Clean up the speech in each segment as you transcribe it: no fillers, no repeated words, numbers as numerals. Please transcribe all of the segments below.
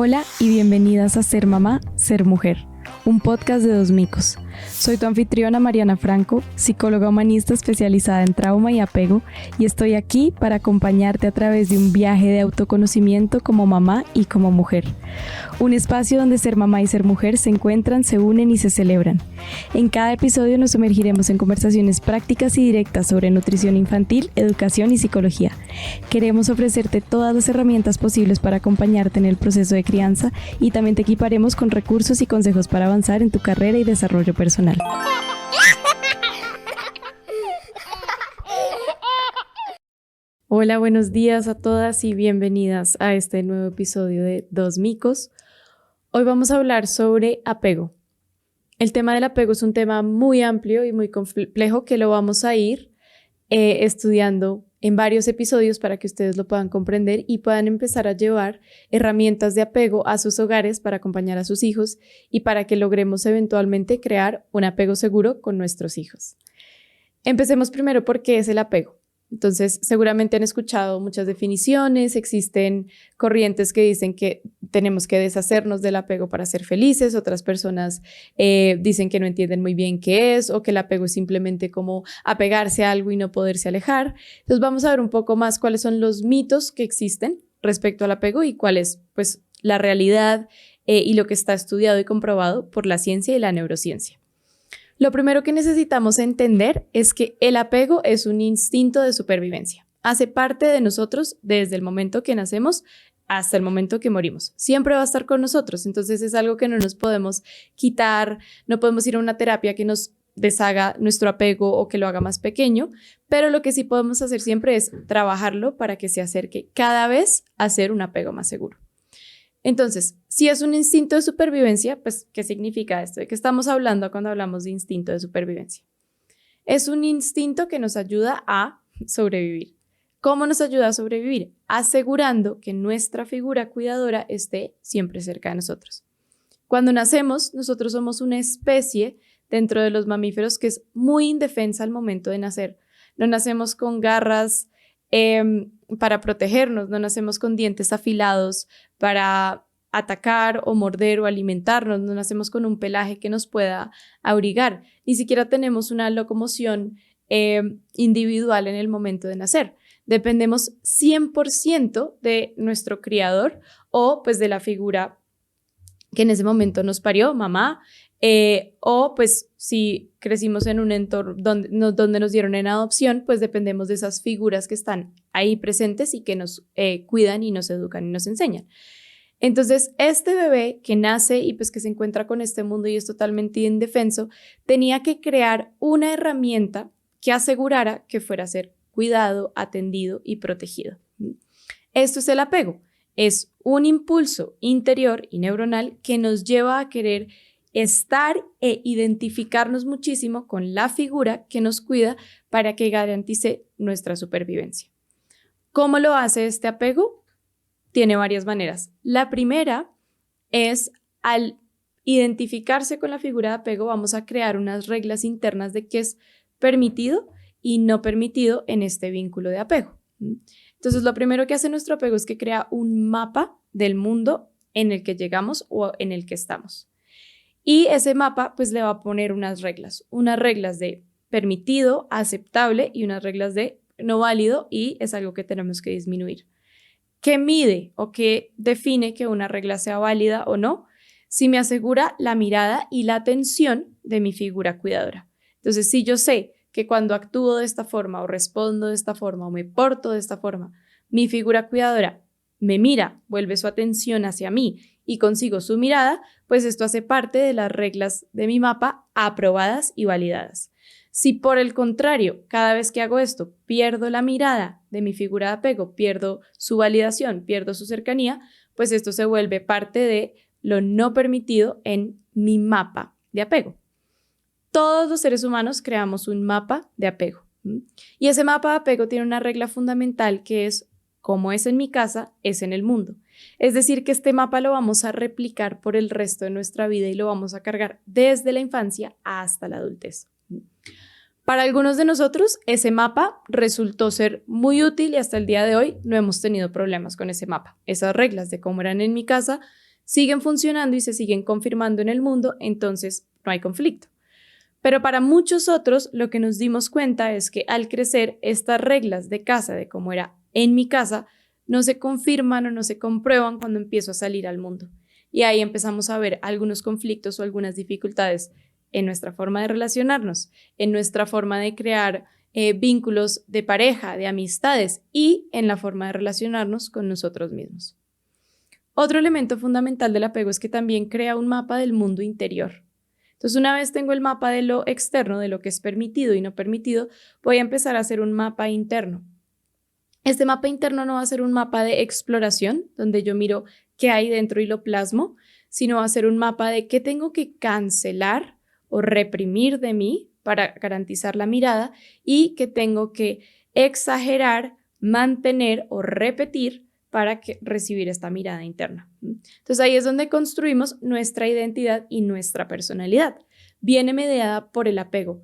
Hola y bienvenidas a Ser Mamá, Ser Mujer, un podcast de dos micos. Soy tu anfitriona Mariana Franco, psicóloga humanista especializada en trauma y apego, y estoy aquí para acompañarte a través de un viaje de autoconocimiento como mamá y como mujer. Un espacio donde ser mamá y ser mujer se encuentran, se unen y se celebran. En cada episodio nos sumergiremos en conversaciones prácticas y directas sobre nutrición infantil, educación y psicología. Queremos ofrecerte todas las herramientas posibles para acompañarte en el proceso de crianza y también te equiparemos con recursos y consejos para avanzar en tu carrera y desarrollo personal. Hola, buenos días a todas y bienvenidas a este nuevo episodio de Dos Micos. Hoy vamos a hablar sobre apego. El tema del apego es un tema muy amplio y muy complejo que lo vamos a ir estudiando en varios episodios para que ustedes lo puedan comprender y puedan empezar a llevar herramientas de apego a sus hogares para acompañar a sus hijos y para que logremos eventualmente crear un apego seguro con nuestros hijos. Empecemos primero por qué es el apego. Entonces, seguramente han escuchado muchas definiciones, existen corrientes que dicen que tenemos que deshacernos del apego para ser felices, otras personas dicen que no entienden muy bien qué es o que el apego es simplemente como apegarse a algo y no poderse alejar. Entonces, vamos a ver un poco más cuáles son los mitos que existen respecto al apego y cuál es pues, la realidad y lo que está estudiado y comprobado por la ciencia y la neurociencia. Lo primero que necesitamos entender es que el apego es un instinto de supervivencia. Hace parte de nosotros desde el momento que nacemos hasta el momento que morimos. Siempre va a estar con nosotros, entonces es algo que no nos podemos quitar, no podemos ir a una terapia que nos deshaga nuestro apego o que lo haga más pequeño, pero lo que sí podemos hacer siempre es trabajarlo para que se acerque cada vez a ser un apego más seguro. Entonces, si es un instinto de supervivencia, pues, ¿qué significa esto? ¿De qué estamos hablando cuando hablamos de instinto de supervivencia? Es un instinto que nos ayuda a sobrevivir. ¿Cómo nos ayuda a sobrevivir? Asegurando que nuestra figura cuidadora esté siempre cerca de nosotros. Cuando nacemos, nosotros somos una especie dentro de los mamíferos que es muy indefensa al momento de nacer. No nacemos con garras para protegernos, no nacemos con dientes afilados para atacar o morder o alimentarnos, no nacemos con un pelaje que nos pueda abrigar, ni siquiera tenemos una locomoción individual en el momento de nacer. Dependemos 100% de nuestro criador o pues de la figura que en ese momento nos parió, mamá, o pues si crecimos en un entorno donde nos dieron en adopción, pues dependemos de esas figuras que están ahí presentes y que nos cuidan y nos educan y nos enseñan. Entonces, este bebé que nace y pues que se encuentra con este mundo y es totalmente indefenso, tenía que crear una herramienta que asegurara que fuera a ser cuidado, atendido y protegido. Esto es el apego. Es un impulso interior y neuronal que nos lleva a querer estar e identificarnos muchísimo con la figura que nos cuida para que garantice nuestra supervivencia. ¿Cómo lo hace este apego? Tiene varias maneras. La primera es al identificarse con la figura de apego, vamos a crear unas reglas internas de qué es permitido y no permitido en este vínculo de apego. Entonces, lo primero que hace nuestro apego es que crea un mapa del mundo en el que llegamos o en el que estamos. Y ese mapa pues le va a poner unas reglas de permitido, aceptable y unas reglas de no válido y es algo que tenemos que disminuir. ¿Qué mide o qué define que una regla sea válida o no? Si me asegura la mirada y la atención de mi figura cuidadora. Entonces, si yo sé que cuando actúo de esta forma o respondo de esta forma o me porto de esta forma, mi figura cuidadora me mira, vuelve su atención hacia mí y consigo su mirada, pues esto hace parte de las reglas de mi mapa aprobadas y validadas. Si por el contrario, cada vez que hago esto, pierdo la mirada de mi figura de apego, pierdo su validación, pierdo su cercanía, pues esto se vuelve parte de lo no permitido en mi mapa de apego. Todos los seres humanos creamos un mapa de apego. Y ese mapa de apego tiene una regla fundamental que es como es en mi casa, es en el mundo. Es decir, que este mapa lo vamos a replicar por el resto de nuestra vida y lo vamos a cargar desde la infancia hasta la adultez. Para algunos de nosotros, ese mapa resultó ser muy útil y hasta el día de hoy no hemos tenido problemas con ese mapa. Esas reglas de cómo eran en mi casa siguen funcionando y se siguen confirmando en el mundo, entonces no hay conflicto. Pero para muchos otros, lo que nos dimos cuenta es que al crecer, estas reglas de casa, de cómo era en mi casa, no se confirman o no se comprueban cuando empiezo a salir al mundo. Y ahí empezamos a ver algunos conflictos o algunas dificultades en nuestra forma de relacionarnos, en nuestra forma de crear vínculos de pareja, de amistades y en la forma de relacionarnos con nosotros mismos. Otro elemento fundamental del apego es que también crea un mapa del mundo interior. Entonces, una vez tengo el mapa de lo externo, de lo que es permitido y no permitido, voy a empezar a hacer un mapa interno. Este mapa interno no va a ser un mapa de exploración, donde yo miro qué hay dentro y lo plasmo, sino va a ser un mapa de qué tengo que cancelar o reprimir de mí para garantizar la mirada y qué tengo que exagerar, mantener o repetir para recibir esta mirada interna. Entonces ahí es donde construimos nuestra identidad y nuestra personalidad. Viene mediada por el apego.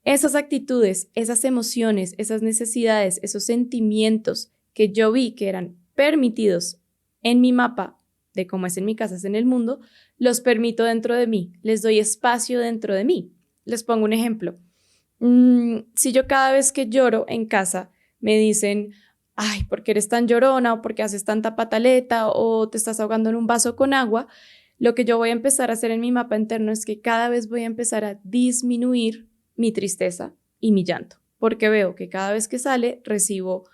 Esas actitudes, esas emociones, esas necesidades, esos sentimientos que yo vi que eran permitidos en mi mapa de cómo es en mi casa, es en el mundo, los permito dentro de mí, les doy espacio dentro de mí. Les pongo un ejemplo. Si yo cada vez que lloro en casa me dicen, ay, ¿por qué eres tan llorona? ¿O por qué haces tanta pataleta? ¿O te estás ahogando en un vaso con agua? Lo que yo voy a empezar a hacer en mi mapa interno es que cada vez voy a empezar a disminuir mi tristeza y mi llanto, porque veo que cada vez que sale recibo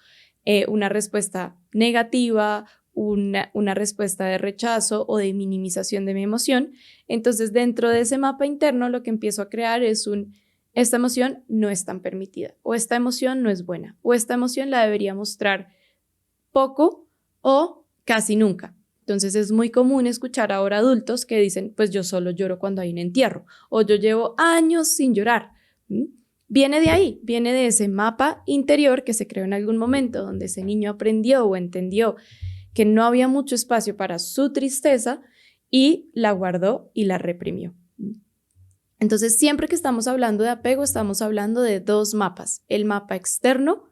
una respuesta negativa, una respuesta de rechazo o de minimización de mi emoción. Entonces, dentro de ese mapa interno, lo que empiezo a crear es esta emoción no es tan permitida, o esta emoción no es buena, o esta emoción la debería mostrar poco o casi nunca. Entonces es muy común escuchar ahora adultos que dicen, pues yo solo lloro cuando hay un entierro, o yo llevo años sin llorar. Viene de ahí, viene de ese mapa interior que se creó en algún momento, donde ese niño aprendió o entendió que no había mucho espacio para su tristeza y la guardó y la reprimió. Entonces, siempre que estamos hablando de apego, estamos hablando de dos mapas. El mapa externo,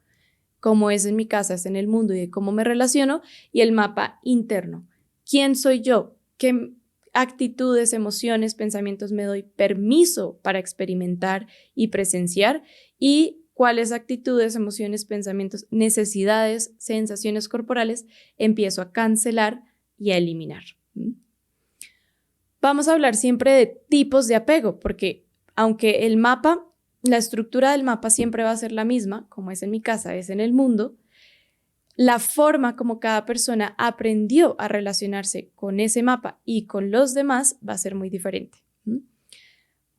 cómo es en mi casa, es en el mundo y de cómo me relaciono, y el mapa interno. ¿Quién soy yo? ¿Qué actitudes, emociones, pensamientos me doy permiso para experimentar y presenciar? Y cuáles actitudes, emociones, pensamientos, necesidades, sensaciones corporales empiezo a cancelar y a eliminar. Vamos a hablar siempre de tipos de apego, porque aunque el mapa, la estructura del mapa siempre va a ser la misma, como es en mi casa, es en el mundo, la forma como cada persona aprendió a relacionarse con ese mapa y con los demás va a ser muy diferente.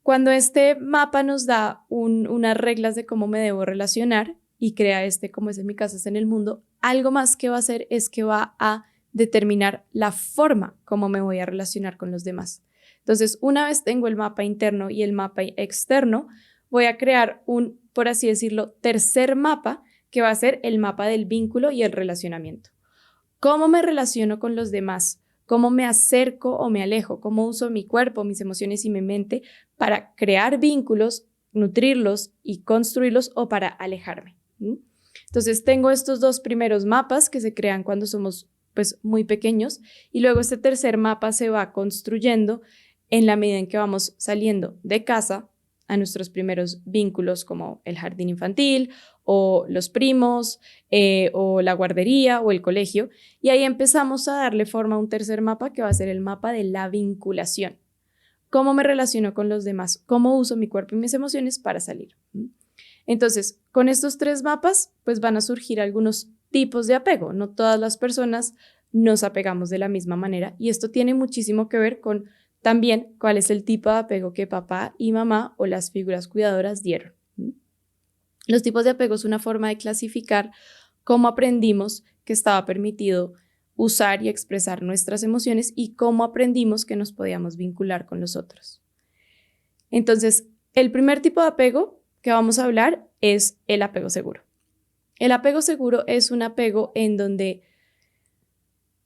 Cuando este mapa nos da unas reglas de cómo me debo relacionar y crea como es en mi casa, es en el mundo, algo más que va a hacer es que va a determinar la forma como me voy a relacionar con los demás. Entonces, una vez tengo el mapa interno y el mapa externo, voy a crear por así decirlo, tercer mapa que va a ser el mapa del vínculo y el relacionamiento. ¿Cómo me relaciono con los demás? ¿Cómo me acerco o me alejo? ¿Cómo uso mi cuerpo, mis emociones y mi mente para crear vínculos, nutrirlos y construirlos o para alejarme? Entonces, tengo estos dos primeros mapas que se crean cuando somos muy pequeños y luego este tercer mapa se va construyendo en la medida en que vamos saliendo de casa a nuestros primeros vínculos como el jardín infantil o los primos o la guardería o el colegio, y ahí empezamos a darle forma a un tercer mapa que va a ser el mapa de la vinculación. ¿Cómo me relaciono con los demás? ¿Cómo uso mi cuerpo y mis emociones para salir? Entonces, con estos tres mapas, van a surgir algunos tipos de apego. No todas las personas nos apegamos de la misma manera y esto tiene muchísimo que ver con también cuál es el tipo de apego que papá y mamá o las figuras cuidadoras dieron. Los tipos de apego es una forma de clasificar cómo aprendimos que estaba permitido usar y expresar nuestras emociones y cómo aprendimos que nos podíamos vincular con los otros. Entonces, el primer tipo de apego que vamos a hablar es el apego seguro. El apego seguro es un apego en donde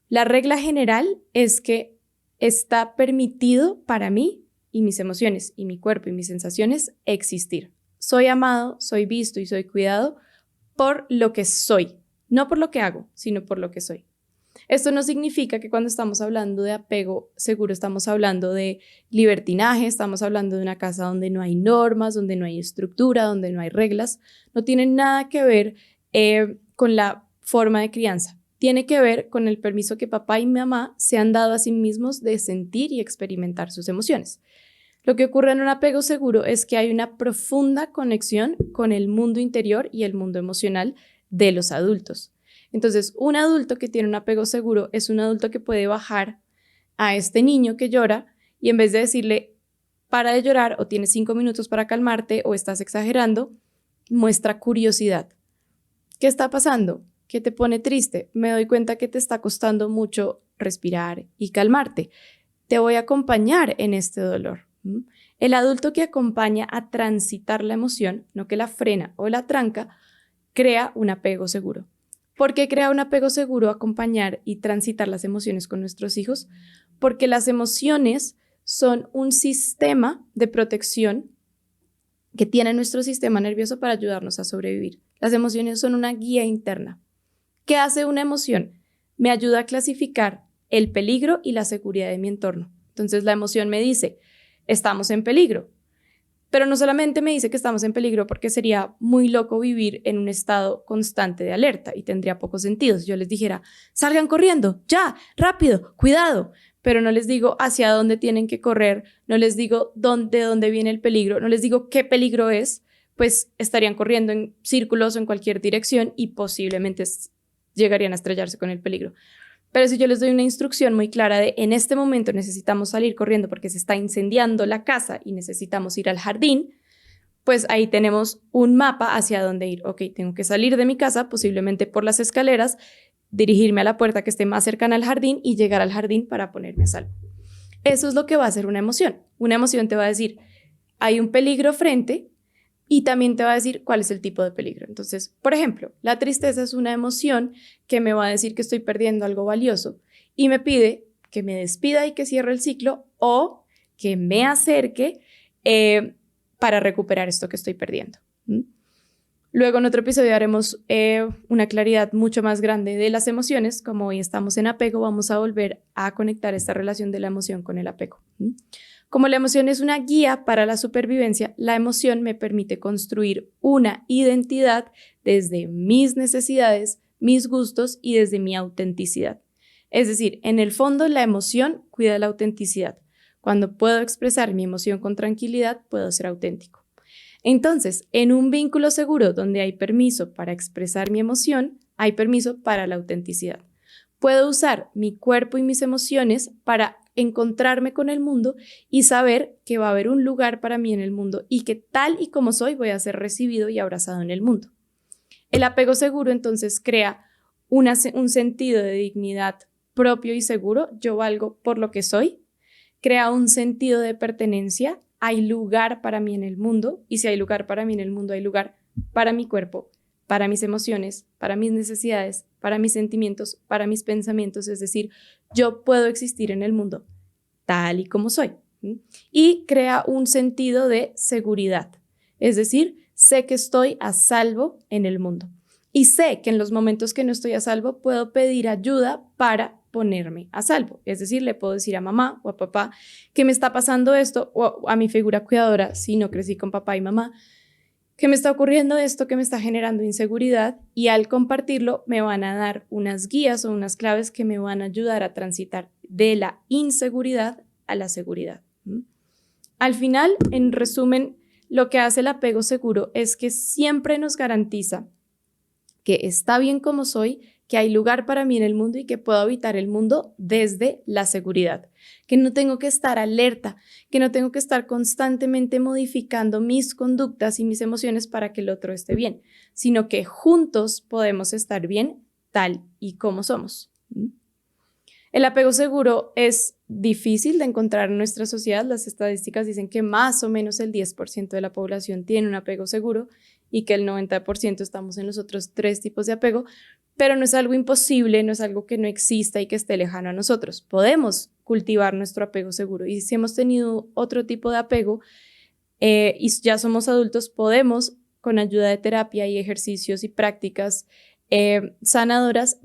la regla general es que está permitido para mí y mis emociones y mi cuerpo y mis sensaciones existir. Soy amado, soy visto y soy cuidado por lo que soy, no por lo que hago, sino por lo que soy. Esto no significa que cuando estamos hablando de apego seguro estamos hablando de libertinaje, estamos hablando de una casa donde no hay normas, donde no hay estructura, donde no hay reglas. No tiene nada que ver con la forma de crianza. Tiene que ver con el permiso que papá y mamá se han dado a sí mismos de sentir y experimentar sus emociones. Lo que ocurre en un apego seguro es que hay una profunda conexión con el mundo interior y el mundo emocional de los adultos. Entonces, un adulto que tiene un apego seguro es un adulto que puede bajar a este niño que llora y en vez de decirle, para de llorar o tienes 5 minutos para calmarte o estás exagerando, muestra curiosidad. ¿Qué está pasando? ¿Qué te pone triste? Me doy cuenta que te está costando mucho respirar y calmarte. Te voy a acompañar en este dolor. El adulto que acompaña a transitar la emoción, no que la frena o la tranca, crea un apego seguro. ¿Por qué crea un apego seguro acompañar y transitar las emociones con nuestros hijos? Porque las emociones son un sistema de protección que tiene nuestro sistema nervioso para ayudarnos a sobrevivir. Las emociones son una guía interna. ¿Qué hace una emoción? Me ayuda a clasificar el peligro y la seguridad de mi entorno. Entonces la emoción me dice, estamos en peligro. Pero no solamente me dice que estamos en peligro porque sería muy loco vivir en un estado constante de alerta y tendría pocos sentidos. Si yo les dijera, salgan corriendo, ya, rápido, cuidado. Pero no les digo hacia dónde tienen que correr, no les digo de dónde viene el peligro, no les digo qué peligro es, pues estarían corriendo en círculos o en cualquier dirección y posiblemente llegarían a estrellarse con el peligro. Pero si yo les doy una instrucción muy clara de en este momento necesitamos salir corriendo porque se está incendiando la casa y necesitamos ir al jardín, pues ahí tenemos un mapa hacia dónde ir. Ok, tengo que salir de mi casa, posiblemente por las escaleras, dirigirme a la puerta que esté más cercana al jardín y llegar al jardín para ponerme a salvo. Eso es lo que va a hacer una emoción. Una emoción te va a decir, hay un peligro frente, y también te va a decir cuál es el tipo de peligro. Entonces, por ejemplo, la tristeza es una emoción que me va a decir que estoy perdiendo algo valioso y me pide que me despida y que cierre el ciclo o que me acerque para recuperar esto que estoy perdiendo. Luego en otro episodio haremos una claridad mucho más grande de las emociones. Como hoy estamos en apego, vamos a volver a conectar esta relación de la emoción con el apego. Como la emoción es una guía para la supervivencia, la emoción me permite construir una identidad desde mis necesidades, mis gustos y desde mi autenticidad. Es decir, en el fondo la emoción cuida la autenticidad. Cuando puedo expresar mi emoción con tranquilidad, puedo ser auténtico. Entonces, en un vínculo seguro donde hay permiso para expresar mi emoción, hay permiso para la autenticidad. Puedo usar mi cuerpo y mis emociones para encontrarme con el mundo y saber que va a haber un lugar para mí en el mundo y que tal y como soy voy a ser recibido y abrazado en el mundo. El apego seguro entonces crea un sentido de dignidad propio y seguro. Yo valgo por lo que soy. Crea un sentido de pertenencia. Hay lugar para mí en el mundo y si hay lugar para mí en el mundo hay lugar para mi cuerpo, para mis emociones, para mis necesidades, para mis sentimientos, para mis pensamientos. Es decir, yo puedo existir en el mundo tal y como soy. Y crea un sentido de seguridad. Es decir, sé que estoy a salvo en el mundo. Y sé que en los momentos que no estoy a salvo puedo pedir ayuda para ponerme a salvo. Es decir, le puedo decir a mamá o a papá que me está pasando esto, o a mi figura cuidadora, si no crecí con papá y mamá, que me está ocurriendo esto que me está generando inseguridad y al compartirlo me van a dar unas guías o unas claves que me van a ayudar a transitar de la inseguridad a la seguridad. Al final, en resumen, lo que hace el apego seguro es que siempre nos garantiza que está bien como soy, que hay lugar para mí en el mundo y que puedo habitar el mundo desde la seguridad, que no tengo que estar alerta, que no tengo que estar constantemente modificando mis conductas y mis emociones para que el otro esté bien, sino que juntos podemos estar bien tal y como somos. El apego seguro es difícil de encontrar en nuestra sociedad. Las estadísticas dicen que más o menos el 10% de la población tiene un apego seguro y que el 90% estamos en los otros 3 tipos de apego, pero no es algo imposible, no es algo que no exista y que esté lejano a nosotros. Podemos cultivar nuestro apego seguro y si hemos tenido otro tipo de apego y ya somos adultos, podemos, con ayuda de terapia y ejercicios y prácticas sanadoras,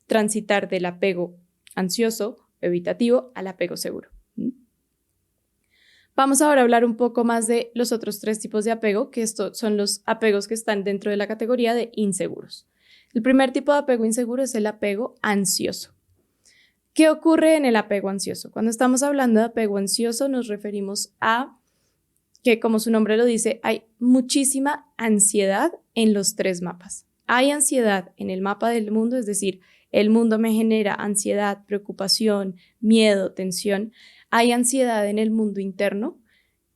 transitar del apego ansioso, evitativo, al apego seguro. Vamos ahora a hablar un poco más de los otros 3 tipos de apego, que estos son los apegos que están dentro de la categoría de inseguros. El primer tipo de apego inseguro es el apego ansioso. ¿Qué ocurre en el apego ansioso? Cuando estamos hablando de apego ansioso nos referimos a que, como su nombre lo dice, hay muchísima ansiedad en los 3 mapas. Hay ansiedad en el mapa del mundo, es decir, el mundo me genera ansiedad, preocupación, miedo, tensión. Hay ansiedad en el mundo interno,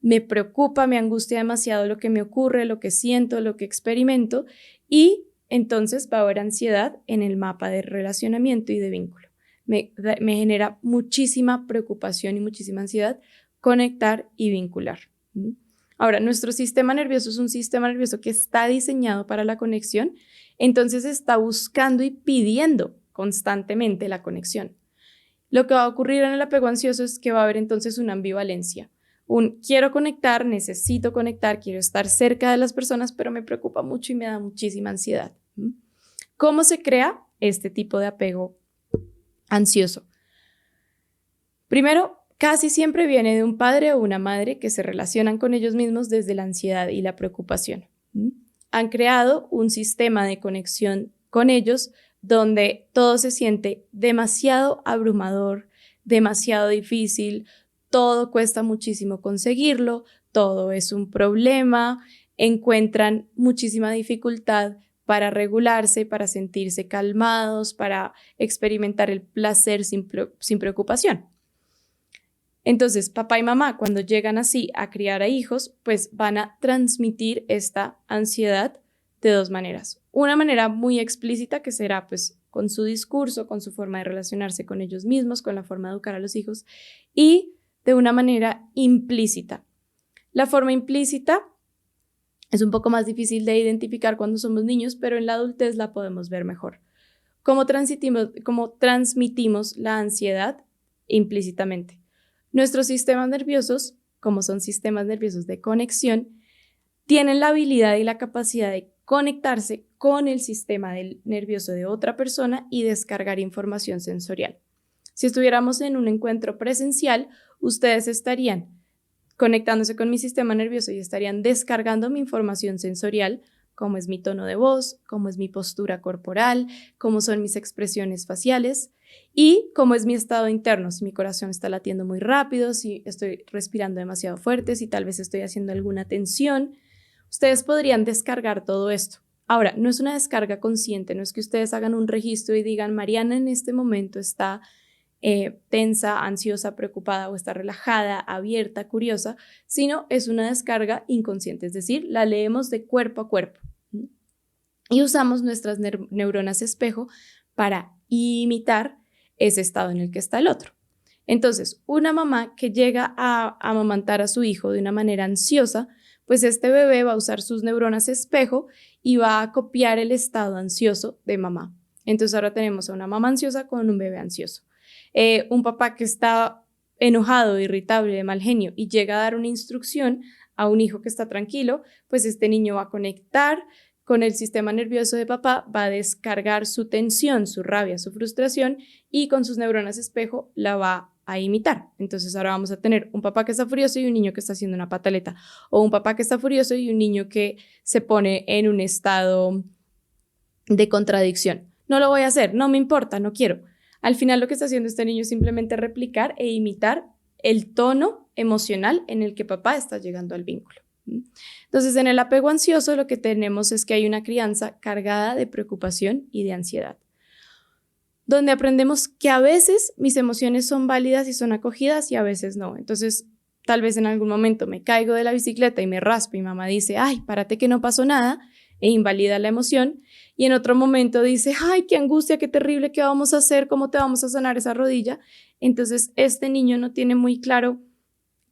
me preocupa, me angustia demasiado lo que me ocurre, lo que siento, lo que experimento, y entonces va a haber ansiedad en el mapa de relacionamiento y de vínculo. Me genera muchísima preocupación y muchísima ansiedad conectar y vincular. Ahora, nuestro sistema nervioso es un sistema nervioso que está diseñado para la conexión, entonces está buscando y pidiendo constantemente la conexión. Lo que va a ocurrir en el apego ansioso es que va a haber entonces una ambivalencia. Quiero conectar, necesito conectar, quiero estar cerca de las personas, pero me preocupa mucho y me da muchísima ansiedad. ¿Cómo se crea este tipo de apego ansioso? Primero, casi siempre viene de un padre o una madre que se relacionan con ellos mismos desde la ansiedad y la preocupación. Han creado un sistema de conexión con ellos donde todo se siente demasiado abrumador, demasiado difícil, todo cuesta muchísimo conseguirlo, todo es un problema, encuentran muchísima dificultad para regularse, para sentirse calmados, para experimentar el placer sin preocupación. Entonces, papá y mamá, cuando llegan así a criar a hijos, pues van a transmitir esta ansiedad de 2 maneras. Una manera muy explícita, que será pues con su discurso, con su forma de relacionarse con ellos mismos, con la forma de educar a los hijos, y de una manera implícita. La forma implícita es un poco más difícil de identificar cuando somos niños, pero en la adultez la podemos ver mejor. ¿Cómo transmitimos la ansiedad implícitamente? Nuestros sistemas nerviosos, como son sistemas nerviosos de conexión, tienen la habilidad y la capacidad de conectarse con el sistema nervioso de otra persona y descargar información sensorial. Si estuviéramos en un encuentro presencial, ustedes estarían conectándose con mi sistema nervioso y estarían descargando mi información sensorial, cómo es mi tono de voz, cómo es mi postura corporal, cómo son mis expresiones faciales y cómo es mi estado interno, si mi corazón está latiendo muy rápido, si estoy respirando demasiado fuerte, si tal vez estoy haciendo alguna tensión. Ustedes podrían descargar todo esto. Ahora, no es una descarga consciente, no es que ustedes hagan un registro y digan, Mariana en este momento está tensa, ansiosa, preocupada o está relajada, abierta, curiosa, sino es una descarga inconsciente, es decir, la leemos de cuerpo a cuerpo y usamos nuestras neuronas espejo para imitar ese estado en el que está el otro. Entonces, una mamá que llega a amamantar a su hijo de una manera ansiosa, pues este bebé va a usar sus neuronas espejo y va a copiar el estado ansioso de mamá. Entonces ahora tenemos a una mamá ansiosa con un bebé ansioso. Un papá que está enojado, irritable, de mal genio y llega a dar una instrucción a un hijo que está tranquilo, pues este niño va a conectar con el sistema nervioso de papá, va a descargar su tensión, su rabia, su frustración y con sus neuronas espejo la va a imitar. Entonces ahora vamos a tener un papá que está furioso y un niño que está haciendo una pataleta, o un papá que está furioso y un niño que se pone en un estado de contradicción. No lo voy a hacer, no me importa, no quiero. Al final lo que está haciendo este niño es simplemente replicar e imitar el tono emocional en el que papá está llegando al vínculo. Entonces, en el apego ansioso lo que tenemos es que hay una crianza cargada de preocupación y de ansiedad, donde aprendemos que a veces mis emociones son válidas y son acogidas y a veces no. Entonces, tal vez en algún momento me caigo de la bicicleta y me raspo y mamá dice, ay, párate que no pasó nada, e invalida la emoción. Y en otro momento dice, ay, qué angustia, qué terrible, ¿qué vamos a hacer? ¿Cómo te vamos a sanar esa rodilla? Entonces, este niño no tiene muy claro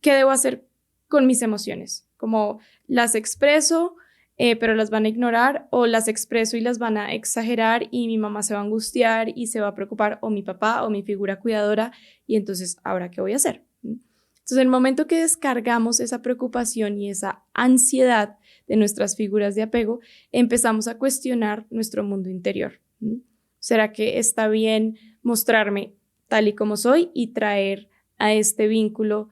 qué debo hacer con mis emociones, como las expreso, pero las van a ignorar, o las expreso y las van a exagerar y mi mamá se va a angustiar y se va a preocupar, o mi papá o mi figura cuidadora, y entonces, ¿ahora qué voy a hacer? Entonces, en el momento que descargamos esa preocupación y esa ansiedad de nuestras figuras de apego, empezamos a cuestionar nuestro mundo interior. ¿Será que está bien mostrarme tal y como soy y traer a este vínculo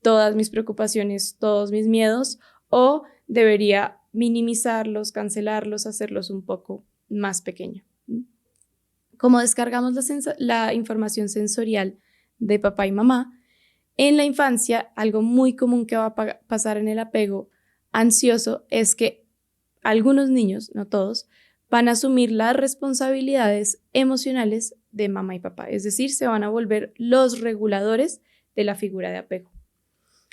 todas mis preocupaciones, todos mis miedos? ¿O debería minimizarlos, cancelarlos, hacerlos un poco más pequeño? Como descargamos la información sensorial de papá y mamá, en la infancia, algo muy común que va a pasar en el apego ansioso es que algunos niños, no todos, van a asumir las responsabilidades emocionales de mamá y papá, es decir, se van a volver los reguladores de la figura de apego.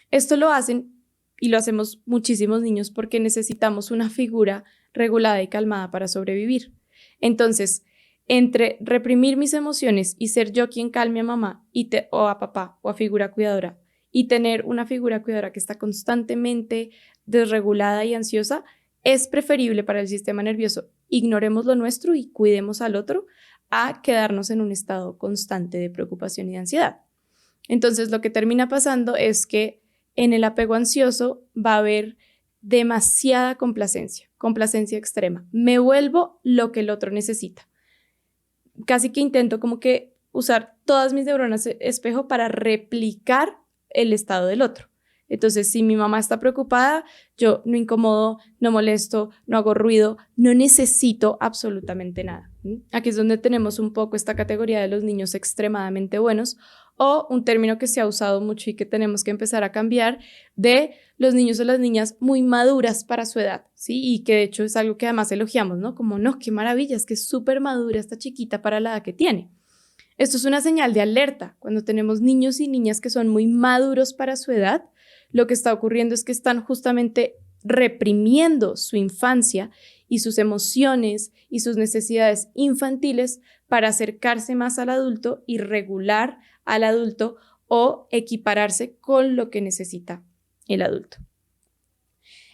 Esto lo hacen y lo hacemos muchísimos niños porque necesitamos una figura regulada y calmada para sobrevivir. Entonces, entre reprimir mis emociones y ser yo quien calme a mamá o a papá o a figura cuidadora y tener una figura cuidadora que está constantemente desregulada y ansiosa, es preferible para el sistema nervioso. Ignoremos lo nuestro y cuidemos al otro a quedarnos en un estado constante de preocupación y de ansiedad. Entonces, lo que termina pasando es que en el apego ansioso va a haber demasiada complacencia extrema. Me vuelvo lo que el otro necesita. Casi que intento como que usar todas mis neuronas espejo para replicar el estado del otro. Entonces, si mi mamá está preocupada, yo no incomodo, no molesto, no hago ruido, no necesito absolutamente nada. Aquí es donde tenemos un poco esta categoría de los niños extremadamente buenos, o un término que se ha usado mucho y que tenemos que empezar a cambiar, de los niños o las niñas muy maduras para su edad, ¿sí? Y que de hecho es algo que además elogiamos, ¿no? Como, no, qué maravilla, es que es súper madura esta chiquita para la edad que tiene. Esto es una señal de alerta. Cuando tenemos niños y niñas que son muy maduros para su edad, lo que está ocurriendo es que están justamente reprimiendo su infancia y sus emociones y sus necesidades infantiles para acercarse más al adulto y regular al adulto o equipararse con lo que necesita el adulto.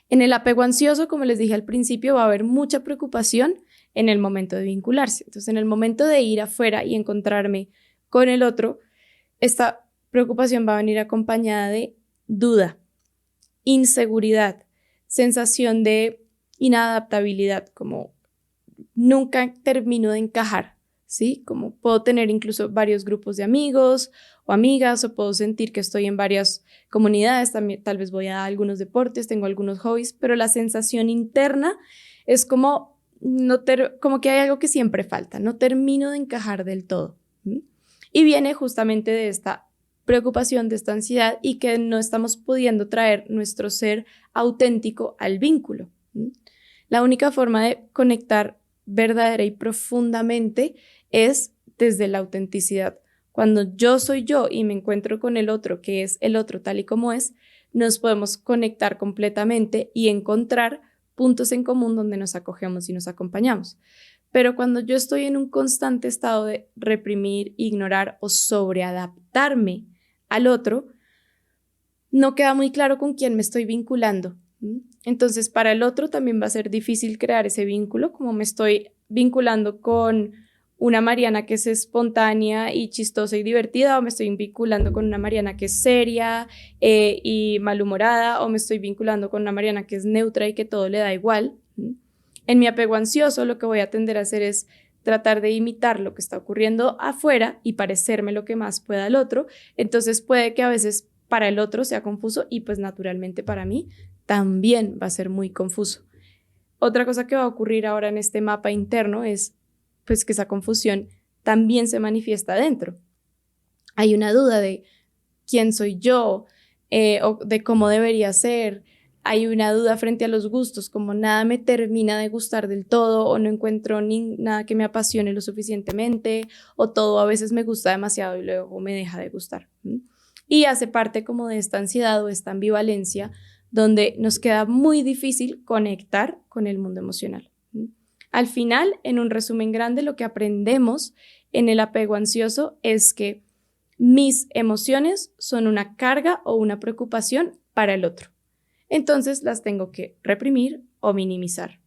En el apego ansioso, como les dije al principio, va a haber mucha preocupación en el momento de vincularse. Entonces, en el momento de ir afuera y encontrarme con el otro, esta preocupación va a venir acompañada de duda, inseguridad, sensación de inadaptabilidad, como nunca termino de encajar, ¿sí? Como puedo tener incluso varios grupos de amigos o amigas, o puedo sentir que estoy en varias comunidades, también tal vez voy a algunos deportes, tengo algunos hobbies, pero la sensación interna es como, como que hay algo que siempre falta, no termino de encajar del todo. Y viene justamente de esta preocupación, de esta ansiedad y que no estamos pudiendo traer nuestro ser auténtico al vínculo. La única forma de conectar verdadera y profundamente es desde la autenticidad. Cuando yo soy yo y me encuentro con el otro, que es el otro tal y como es, nos podemos conectar completamente y encontrar puntos en común donde nos acogemos y nos acompañamos. Pero cuando yo estoy en un constante estado de reprimir, ignorar o sobreadaptarme al otro, no queda muy claro con quién me estoy vinculando. Entonces, para el otro también va a ser difícil crear ese vínculo, como me estoy vinculando con una Mariana que es espontánea y chistosa y divertida, o me estoy vinculando con una Mariana que es seria y malhumorada, o me estoy vinculando con una Mariana que es neutra y que todo le da igual. En mi apego ansioso, lo que voy a tender a hacer es tratar de imitar lo que está ocurriendo afuera y parecerme lo que más pueda al otro. Entonces puede que a veces para el otro sea confuso y pues naturalmente para mí también va a ser muy confuso. Otra cosa que va a ocurrir ahora en este mapa interno es pues que esa confusión también se manifiesta adentro. Hay una duda de quién soy yo o de cómo debería ser. Hay una duda frente a los gustos, como nada me termina de gustar del todo o no encuentro nada que me apasione lo suficientemente o todo a veces me gusta demasiado y luego me deja de gustar. Y hace parte como de esta ansiedad o esta ambivalencia donde nos queda muy difícil conectar con el mundo emocional. Al final, en un resumen grande, lo que aprendemos en el apego ansioso es que mis emociones son una carga o una preocupación para el otro. Entonces las tengo que reprimir o minimizar,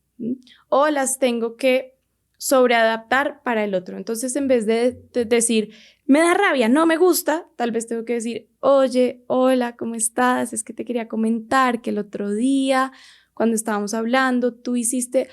o las tengo que sobreadaptar para el otro. Entonces, en vez de decir, me da rabia, no me gusta, tal vez tengo que decir, oye, hola, ¿cómo estás? Es que te quería comentar que el otro día, cuando estábamos hablando, tú hiciste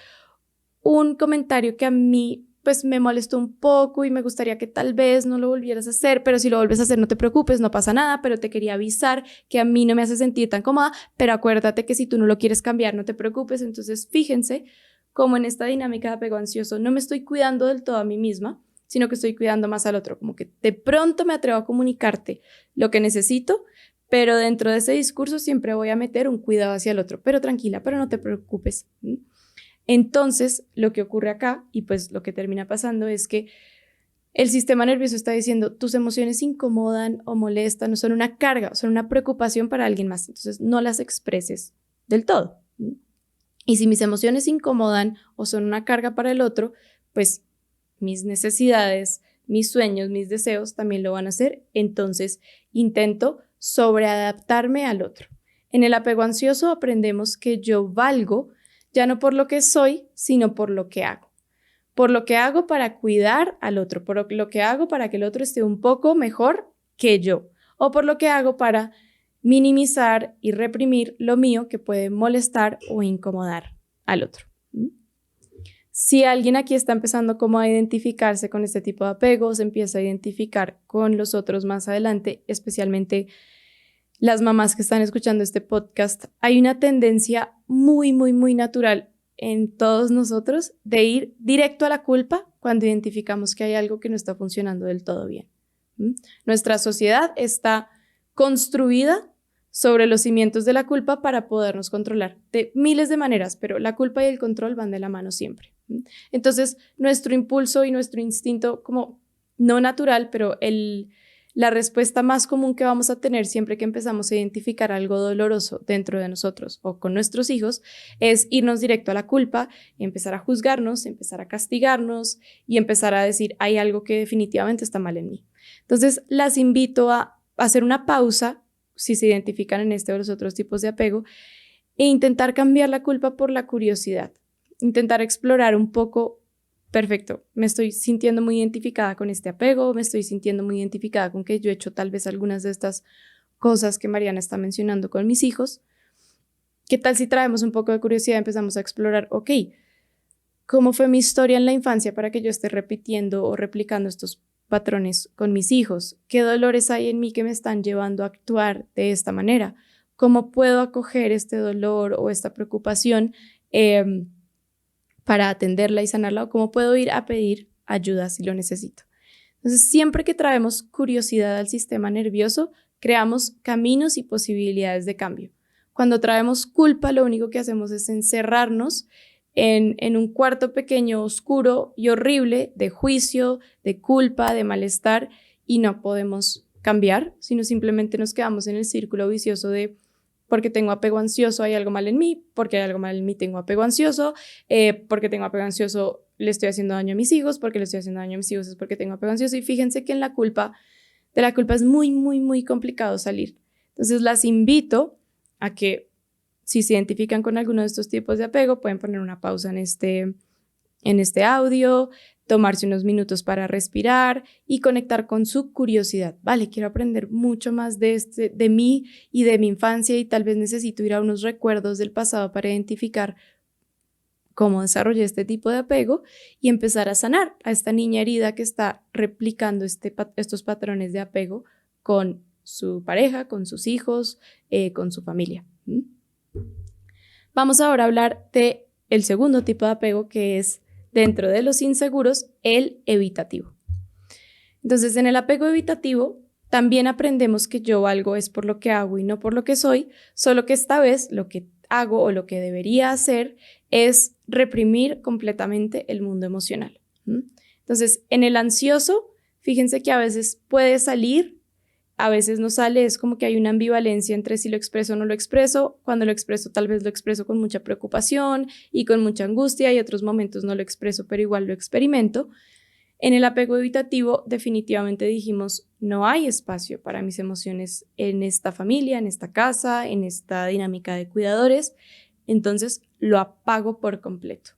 un comentario que a mí pues me molestó un poco y me gustaría que tal vez no lo volvieras a hacer, pero si lo vuelves a hacer no te preocupes, no pasa nada, pero te quería avisar que a mí no me hace sentir tan cómoda, pero acuérdate que si tú no lo quieres cambiar, no te preocupes. Entonces, fíjense cómo en esta dinámica de apego ansioso no me estoy cuidando del todo a mí misma, sino que estoy cuidando más al otro, como que de pronto me atrevo a comunicarte lo que necesito, pero dentro de ese discurso siempre voy a meter un cuidado hacia el otro, pero tranquila, pero no te preocupes. Entonces, lo que ocurre acá, y pues lo que termina pasando es que el sistema nervioso está diciendo, tus emociones incomodan o molestan, no son una carga, son una preocupación para alguien más, entonces no las expreses del todo. Y si mis emociones incomodan o son una carga para el otro, pues mis necesidades, mis sueños, mis deseos también lo van a hacer, entonces intento sobreadaptarme al otro. En el apego ansioso aprendemos que yo valgo ya no por lo que soy, sino por lo que hago. Por lo que hago para cuidar al otro, por lo que hago para que el otro esté un poco mejor que yo, o por lo que hago para minimizar y reprimir lo mío que puede molestar o incomodar al otro. Si alguien aquí está empezando como a identificarse con este tipo de apegos, empieza a identificar con los otros más adelante, especialmente las mamás que están escuchando este podcast, hay una tendencia muy, muy, muy natural en todos nosotros de ir directo a la culpa cuando identificamos que hay algo que no está funcionando del todo bien. Nuestra sociedad está construida sobre los cimientos de la culpa para podernos controlar de miles de maneras, pero la culpa y el control van de la mano siempre. Entonces, nuestro impulso y nuestro instinto, como no natural, pero la respuesta más común que vamos a tener siempre que empezamos a identificar algo doloroso dentro de nosotros o con nuestros hijos es irnos directo a la culpa, empezar a juzgarnos, empezar a castigarnos y empezar a decir, hay algo que definitivamente está mal en mí. Entonces, las invito a hacer una pausa si se identifican en este o los otros tipos de apego e intentar cambiar la culpa por la curiosidad, intentar explorar un poco. Perfecto, me estoy sintiendo muy identificada con este apego, me estoy sintiendo muy identificada con que yo he hecho tal vez algunas de estas cosas que Mariana está mencionando con mis hijos. ¿Qué tal si traemos un poco de curiosidad y empezamos a explorar, ok, cómo fue mi historia en la infancia para que yo esté repitiendo o replicando estos patrones con mis hijos? ¿Qué dolores hay en mí que me están llevando a actuar de esta manera? ¿Cómo puedo acoger este dolor o esta preocupación para atenderla y sanarla, o cómo puedo ir a pedir ayuda si lo necesito? Entonces, siempre que traemos curiosidad al sistema nervioso, creamos caminos y posibilidades de cambio. Cuando traemos culpa, lo único que hacemos es encerrarnos en un cuarto pequeño, oscuro y horrible de juicio, de culpa, de malestar, y no podemos cambiar, sino simplemente nos quedamos en el círculo vicioso de porque tengo apego ansioso hay algo mal en mí, porque hay algo mal en mí tengo apego ansioso, porque tengo apego ansioso le estoy haciendo daño a mis hijos, porque le estoy haciendo daño a mis hijos es porque tengo apego ansioso. Y fíjense que de la culpa es muy, muy, muy complicado salir. Entonces las invito a que si se identifican con alguno de estos tipos de apego, pueden poner una pausa en este audio, tomarse unos minutos para respirar y conectar con su curiosidad. Vale, quiero aprender mucho más de mí y de mi infancia y tal vez necesito ir a unos recuerdos del pasado para identificar cómo desarrollé este tipo de apego y empezar a sanar a esta niña herida que está replicando estos patrones de apego con su pareja, con sus hijos, con su familia. Vamos ahora a hablar del segundo tipo de apego, que es, dentro de los inseguros, el evitativo. Entonces, en el apego evitativo, también aprendemos que yo valgo es por lo que hago y no por lo que soy, solo que esta vez lo que hago o lo que debería hacer es reprimir completamente el mundo emocional. Entonces, en el ansioso, fíjense que a veces puede salir, a veces no sale, es como que hay una ambivalencia entre si lo expreso o no lo expreso. Cuando lo expreso, tal vez lo expreso con mucha preocupación y con mucha angustia, y otros momentos no lo expreso, pero igual lo experimento. En el apego evitativo, definitivamente dijimos, no hay espacio para mis emociones en esta familia, en esta casa, en esta dinámica de cuidadores, entonces lo apago por completo.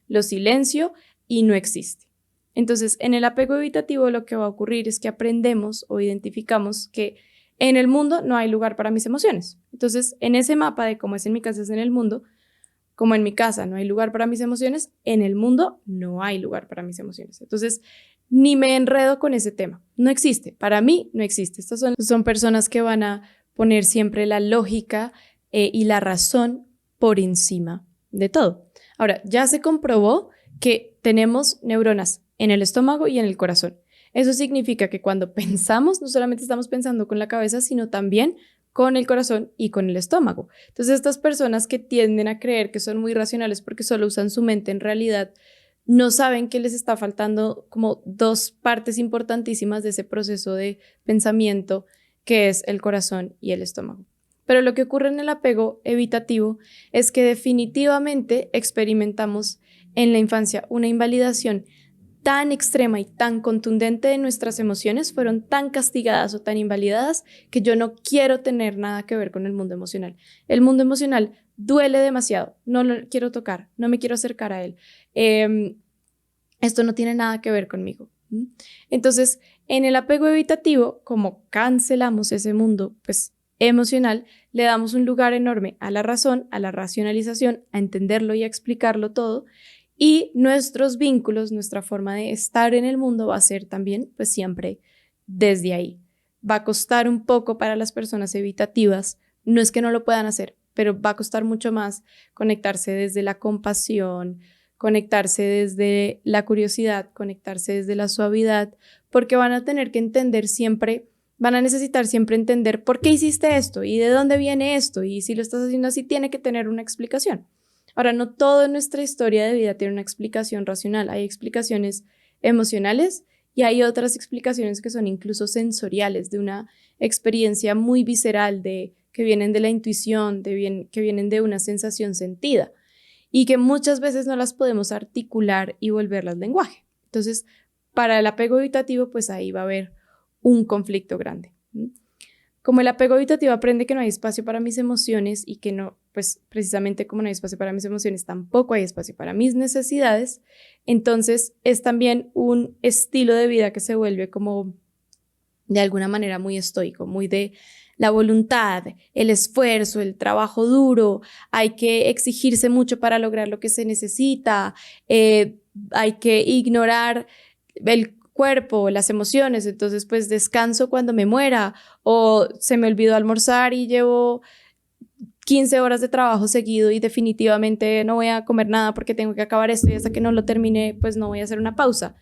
Lo silencio y no existe. Entonces, en el apego evitativo lo que va a ocurrir es que aprendemos o identificamos que en el mundo no hay lugar para mis emociones. Entonces, en ese mapa de cómo es en mi casa, es en el mundo, como en mi casa no hay lugar para mis emociones, en el mundo no hay lugar para mis emociones. Entonces, ni me enredo con ese tema. No existe. Para mí no existe. Estas son personas que van a poner siempre la lógica y la razón por encima de todo. Ahora, ya se comprobó que tenemos neuronas en el estómago y en el corazón. Eso significa que cuando pensamos, no solamente estamos pensando con la cabeza, sino también con el corazón y con el estómago. Entonces, estas personas que tienden a creer que son muy racionales porque solo usan su mente, en realidad no saben que les está faltando como dos partes importantísimas de ese proceso de pensamiento, que es el corazón y el estómago. Pero lo que ocurre en el apego evitativo es que definitivamente experimentamos en la infancia una invalidación tan extrema y tan contundente de nuestras emociones, fueron tan castigadas o tan invalidadas que yo no quiero tener nada que ver con el mundo emocional. El mundo emocional duele demasiado, no lo quiero tocar, no me quiero acercar a él. Esto no tiene nada que ver conmigo. Entonces, en el apego evitativo, como cancelamos ese mundo, pues emocional, le damos un lugar enorme a la razón, a la racionalización, a entenderlo y a explicarlo todo. Y nuestros vínculos, nuestra forma de estar en el mundo va a ser también, pues siempre desde ahí. Va a costar un poco para las personas evitativas, no es que no lo puedan hacer, pero va a costar mucho más conectarse desde la compasión, conectarse desde la curiosidad, conectarse desde la suavidad, porque van a tener que entender siempre, van a necesitar siempre entender por qué hiciste esto y de dónde viene esto y si lo estás haciendo así tiene que tener una explicación. Ahora, no toda nuestra historia de vida tiene una explicación racional. Hay explicaciones emocionales y hay otras explicaciones que son incluso sensoriales, de una experiencia muy visceral, que vienen de la intuición, que vienen de una sensación sentida y que muchas veces no las podemos articular y volverlas lenguaje. Entonces, para el apego evitativo, pues ahí va a haber un conflicto grande. Como el apego evitativo aprende que no hay espacio para mis emociones y que no, pues precisamente como no hay espacio para mis emociones, tampoco hay espacio para mis necesidades, entonces es también un estilo de vida que se vuelve como de alguna manera muy estoico, muy de la voluntad, el esfuerzo, el trabajo duro, hay que exigirse mucho para lograr lo que se necesita, hay que ignorar el cuerpo, las emociones, entonces pues descanso cuando me muera o se me olvidó almorzar y llevo 15 horas de trabajo seguido y definitivamente no voy a comer nada porque tengo que acabar esto y hasta que no lo termine pues no voy a hacer una pausa.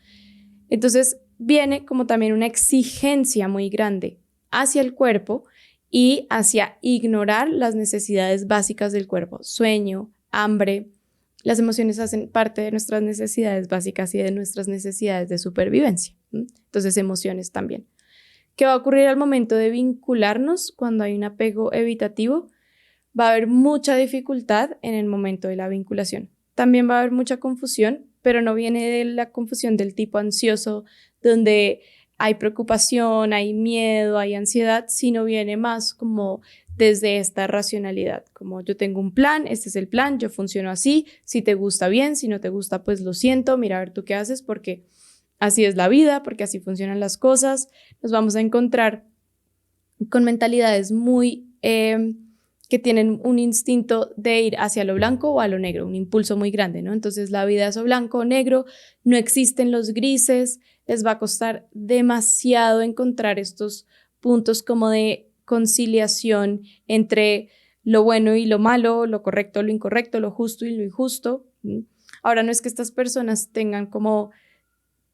Entonces viene como también una exigencia muy grande hacia el cuerpo y hacia ignorar las necesidades básicas del cuerpo, sueño, hambre. Las emociones hacen parte de nuestras necesidades básicas y de nuestras necesidades de supervivencia. Entonces, emociones también. ¿Qué va a ocurrir al momento de vincularnos cuando hay un apego evitativo? Va a haber mucha dificultad en el momento de la vinculación. También va a haber mucha confusión, pero no viene de la confusión del tipo ansioso, donde hay preocupación, hay miedo, hay ansiedad, sino viene más como desde esta racionalidad, como yo tengo un plan, este es el plan, yo funciono así, si te gusta bien, si no te gusta pues lo siento, mira a ver tú qué haces porque así es la vida, porque así funcionan las cosas. Nos vamos a encontrar con mentalidades muy que tienen un instinto de ir hacia lo blanco o a lo negro, un impulso muy grande, ¿no? Entonces la vida es o blanco o negro, no existen los grises, les va a costar demasiado encontrar estos puntos como de conciliación entre lo bueno y lo malo, lo correcto, lo incorrecto, lo justo y lo injusto. Ahora no es que estas personas tengan como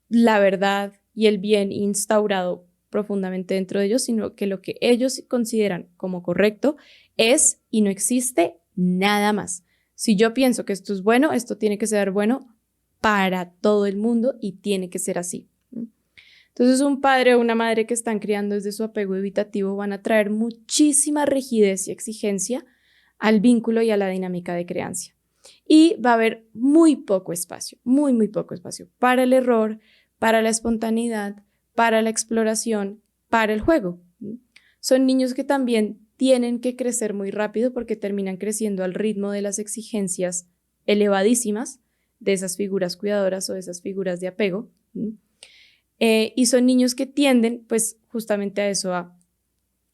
la verdad y el bien instaurado profundamente dentro de ellos, sino que lo que ellos consideran como correcto es y no existe nada más. Si yo pienso que esto es bueno, esto tiene que ser bueno para todo el mundo y tiene que ser así. Entonces, un padre o una madre que están criando desde su apego evitativo van a traer muchísima rigidez y exigencia al vínculo y a la dinámica de crianza. Y va a haber muy poco espacio, muy poco espacio para el error, para la espontaneidad, para la exploración, para el juego. Son niños que también tienen que crecer muy rápido porque terminan creciendo al ritmo de las exigencias elevadísimas de esas figuras cuidadoras o de esas figuras de apego. Y son niños que tienden pues justamente a eso, a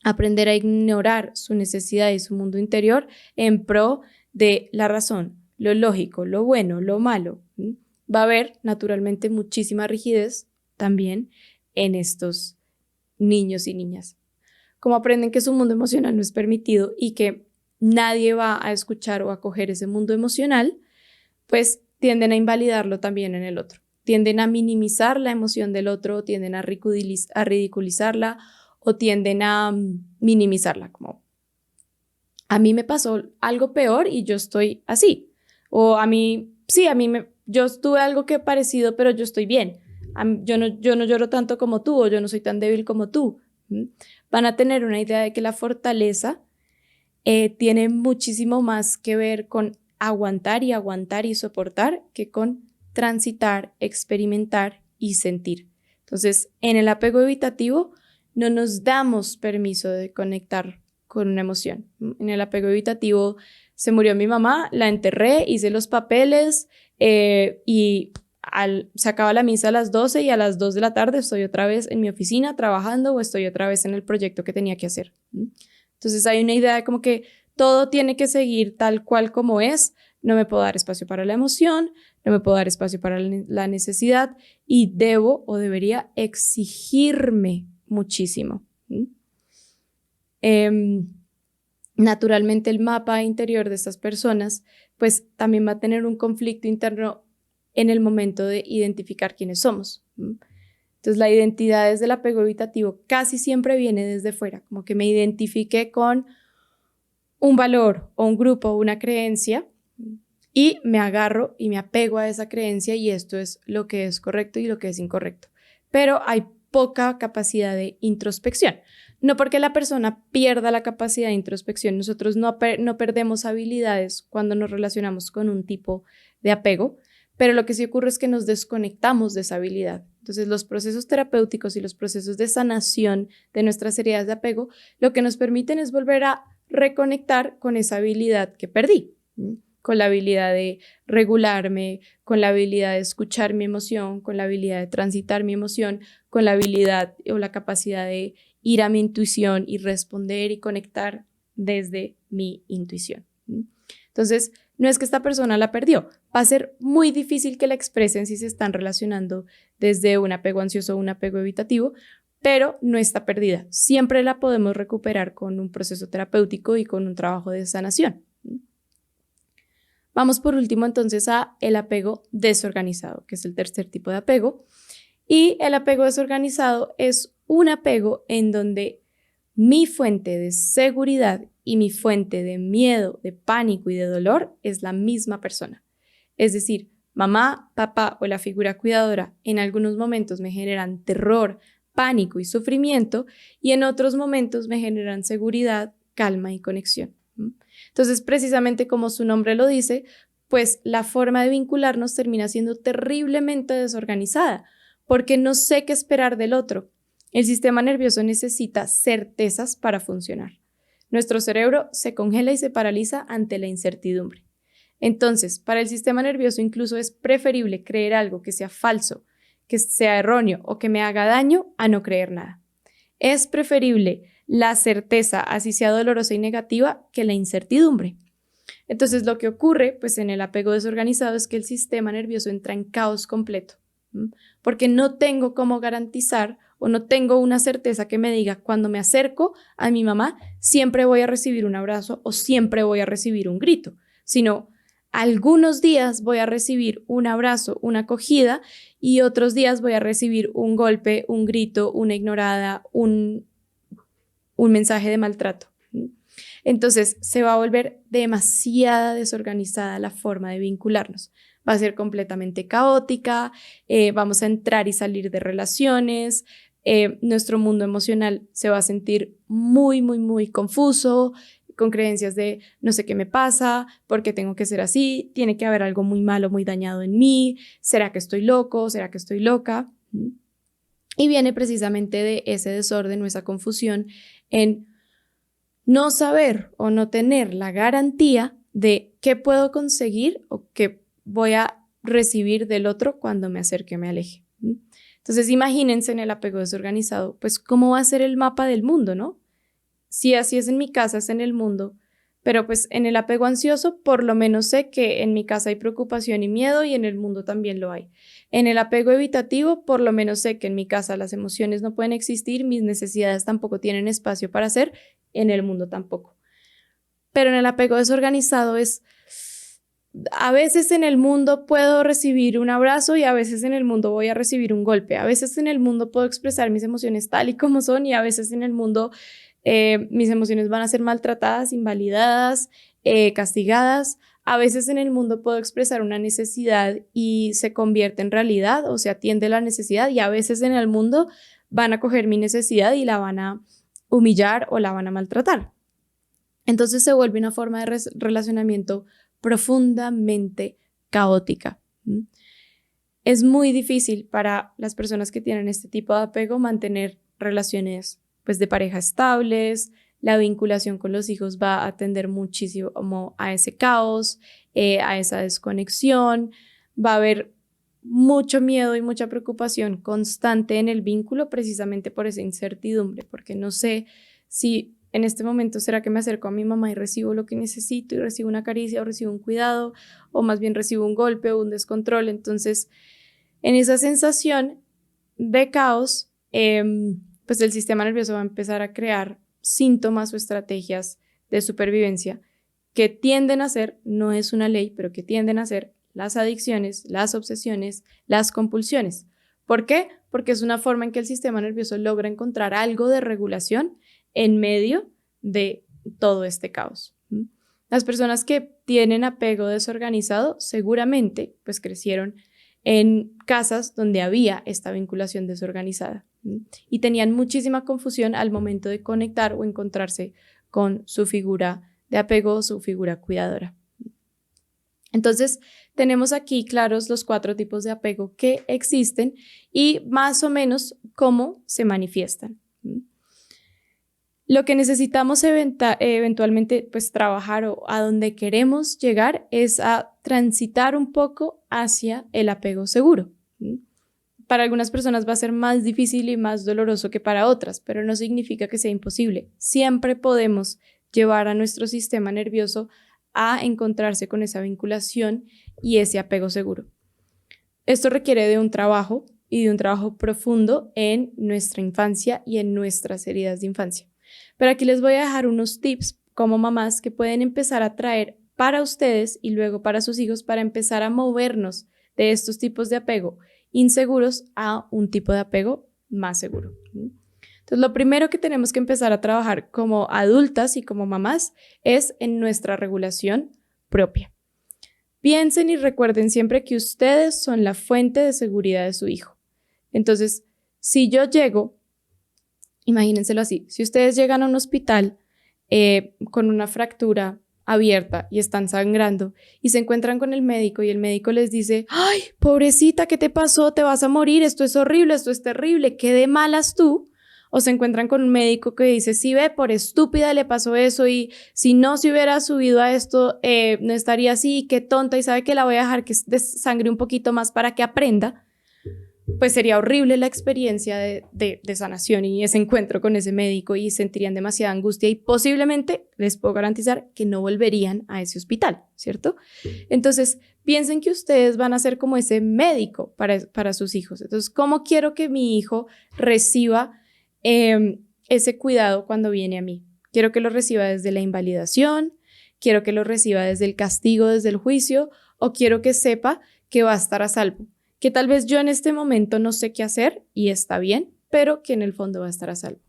aprender a ignorar su necesidad y su mundo interior en pro de la razón, lo lógico, lo bueno, lo malo. Va a haber naturalmente muchísima rigidez también en estos niños y niñas. Como aprenden que su mundo emocional no es permitido y que nadie va a escuchar o acoger ese mundo emocional, pues tienden a invalidarlo también en el otro. Tienden a minimizar la emoción del otro, tienden a ridiculizarla o tienden a minimizarla, como a mí me pasó algo peor y yo estoy así. O a mí, sí, yo tuve algo que parecido, pero yo estoy bien. Yo no lloro tanto como tú o yo no soy tan débil como tú. Van a tener una idea de que la fortaleza tiene muchísimo más que ver con aguantar y soportar que con transitar, experimentar y sentir. Entonces, en el apego evitativo no nos damos permiso de conectar con una emoción. En el apego evitativo se murió mi mamá, la enterré, hice los papeles y se acaba la misa a las 12 y a las 2 de la tarde estoy otra vez en mi oficina trabajando o estoy otra vez en el proyecto que tenía que hacer. Entonces hay una idea de como que todo tiene que seguir tal cual como es, no me puedo dar espacio para la emoción, no me puedo dar espacio para la necesidad y debo o debería exigirme muchísimo. Naturalmente el mapa interior de estas personas pues también va a tener un conflicto interno en el momento de identificar quiénes somos. Entonces la identidad desde el apego evitativo casi siempre viene desde fuera, como que me identifique con un valor o un grupo o una creencia y me agarro y me apego a esa creencia y esto es lo que es correcto y lo que es incorrecto. Pero hay poca capacidad de introspección. No porque la persona pierda la capacidad de introspección, nosotros no perdemos habilidades cuando nos relacionamos con un tipo de apego, pero lo que sí ocurre es que nos desconectamos de esa habilidad. Entonces, los procesos terapéuticos y los procesos de sanación de nuestras heridas de apego, lo que nos permiten es volver a reconectar con esa habilidad que perdí, con la habilidad de regularme, con la habilidad de escuchar mi emoción, con la habilidad de transitar mi emoción, con la habilidad o la capacidad de ir a mi intuición y responder y conectar desde mi intuición. Entonces, no es que esta persona la perdió, va a ser muy difícil que la expresen si se están relacionando desde un apego ansioso o un apego evitativo, pero no está perdida. Siempre la podemos recuperar con un proceso terapéutico y con un trabajo de sanación. Vamos por último entonces a el apego desorganizado, que es el tercer tipo de apego. Y el apego desorganizado es un apego en donde mi fuente de seguridad y mi fuente de miedo, de pánico y de dolor es la misma persona. Es decir, mamá, papá o la figura cuidadora en algunos momentos me generan terror, pánico y sufrimiento y en otros momentos me generan seguridad, calma y conexión. Entonces, precisamente como su nombre lo dice, pues la forma de vincularnos termina siendo terriblemente desorganizada porque no sé qué esperar del otro. El sistema nervioso necesita certezas para funcionar. Nuestro cerebro se congela y se paraliza ante la incertidumbre. Entonces, para el sistema nervioso incluso es preferible creer algo que sea falso, que sea erróneo o que me haga daño a no creer nada. Es preferible la certeza, así sea dolorosa y negativa, que la incertidumbre. Entonces, lo que ocurre pues, en el apego desorganizado es que el sistema nervioso entra en caos completo, porque no tengo cómo garantizar o no tengo una certeza que me diga cuando me acerco a mi mamá, siempre voy a recibir un abrazo o siempre voy a recibir un grito, sino algunos días voy a recibir un abrazo, una acogida y otros días voy a recibir un golpe, un grito, una ignorada, un mensaje de maltrato. Entonces se va a volver demasiado desorganizada la forma de vincularnos. Va a ser completamente caótica, vamos a entrar y salir de relaciones, nuestro mundo emocional se va a sentir muy, muy, muy confuso, con creencias de no sé qué me pasa, por qué tengo que ser así, tiene que haber algo muy malo, muy dañado en mí, ¿será que estoy loco? ¿Será que estoy loca? Y viene precisamente de ese desorden o esa confusión en no saber o no tener la garantía de qué puedo conseguir o qué voy a recibir del otro cuando me acerque o me aleje. Entonces, imagínense en el apego desorganizado, pues cómo va a ser el mapa del mundo, ¿no? Si así es en mi casa, es en el mundo, Pero pues en el apego ansioso, por lo menos sé que en mi casa hay preocupación y miedo y en el mundo también lo hay. En el apego evitativo, por lo menos sé que en mi casa las emociones no pueden existir, mis necesidades tampoco tienen espacio para ser, en el mundo tampoco. Pero en el apego desorganizado a veces en el mundo puedo recibir un abrazo y a veces en el mundo voy a recibir un golpe. A veces en el mundo puedo expresar mis emociones tal y como son y a veces en el mundo mis emociones van a ser maltratadas, invalidadas, castigadas. A veces en el mundo puedo expresar una necesidad y se convierte en realidad o se atiende la necesidad y a veces en el mundo van a coger mi necesidad y la van a humillar o la van a maltratar. Entonces se vuelve una forma de relacionamiento profundamente caótica. Es muy difícil para las personas que tienen este tipo de apego mantener relaciones pues, de pareja estables. La vinculación con los hijos va a tender muchísimo a ese caos, a esa desconexión. Va a haber mucho miedo y mucha preocupación constante en el vínculo precisamente por esa incertidumbre, porque no sé si en este momento será que me acerco a mi mamá y recibo lo que necesito y recibo una caricia o recibo un cuidado o más bien recibo un golpe o un descontrol. Entonces, en esa sensación de caos, pues el sistema nervioso va a empezar a crear síntomas o estrategias de supervivencia que tienden a ser, no es una ley, pero que tienden a ser las adicciones, las obsesiones, las compulsiones. ¿Por qué? Porque es una forma en que el sistema nervioso logra encontrar algo de regulación en medio de todo este caos. Las personas que tienen apego desorganizado seguramente pues crecieron en casas donde había esta vinculación desorganizada y tenían muchísima confusión al momento de conectar o encontrarse con su figura de apego o su figura cuidadora. Entonces, tenemos aquí claros los 4 tipos de apego que existen y más o menos cómo se manifiestan. Lo que necesitamos eventualmente pues, trabajar o a donde queremos llegar es a transitar un poco hacia el apego seguro. Para algunas personas va a ser más difícil y más doloroso que para otras, pero no significa que sea imposible. Siempre podemos llevar a nuestro sistema nervioso a encontrarse con esa vinculación y ese apego seguro. Esto requiere de un trabajo y de un trabajo profundo en nuestra infancia y en nuestras heridas de infancia. Pero aquí les voy a dejar unos tips como mamás que pueden empezar a traer para ustedes y luego para sus hijos para empezar a movernos de estos tipos de apego inseguros a un tipo de apego más seguro. Entonces, lo primero que tenemos que empezar a trabajar como adultas y como mamás es en nuestra regulación propia. Piensen y recuerden siempre que ustedes son la fuente de seguridad de su hijo. Entonces, si yo llego, imagínenselo así, si ustedes llegan a un hospital con una fractura abierta y están sangrando y se encuentran con el médico y el médico les dice, ¡ay, pobrecita, ¿qué te pasó? Te vas a morir, esto es horrible, esto es terrible, qué de malas tú. O se encuentran con un médico que dice, sí, ve, por estúpida le pasó eso y si no se hubiera subido a esto, no estaría así, qué tonta y sabe que la voy a dejar que sangre un poquito más para que aprenda. Pues sería horrible la experiencia de sanación y ese encuentro con ese médico y sentirían demasiada angustia y posiblemente les puedo garantizar que no volverían a ese hospital, ¿cierto? Entonces, piensen que ustedes van a ser como ese médico para sus hijos. Entonces, ¿cómo quiero que mi hijo reciba ese cuidado cuando viene a mí? Quiero que lo reciba desde la invalidación, quiero que lo reciba desde el castigo, desde el juicio, o quiero que sepa que va a estar a salvo. Que tal vez yo en este momento no sé qué hacer y está bien, pero que en el fondo va a estar a salvo.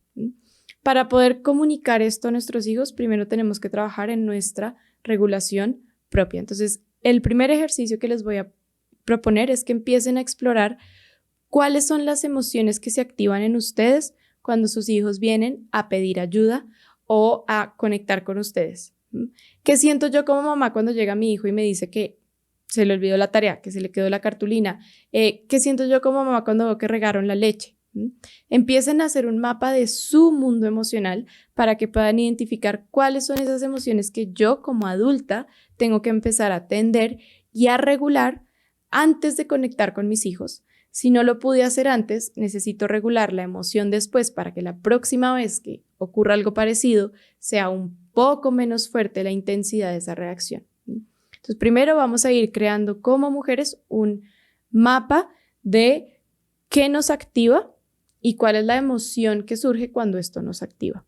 Para poder comunicar esto a nuestros hijos, primero tenemos que trabajar en nuestra regulación propia. Entonces, el primer ejercicio que les voy a proponer es que empiecen a explorar cuáles son las emociones que se activan en ustedes cuando sus hijos vienen a pedir ayuda o a conectar con ustedes. ¿Qué siento yo como mamá cuando llega mi hijo y me dice que se le olvidó la tarea, que se le quedó la cartulina? ¿Qué siento yo como mamá cuando veo que regaron la leche? Empiecen a hacer un mapa de su mundo emocional para que puedan identificar cuáles son esas emociones que yo como adulta tengo que empezar a atender y a regular antes de conectar con mis hijos. Si no lo pude hacer antes, necesito regular la emoción después para que la próxima vez que ocurra algo parecido sea un poco menos fuerte la intensidad de esa reacción. Entonces, primero vamos a ir creando como mujeres un mapa de qué nos activa y cuál es la emoción que surge cuando esto nos activa.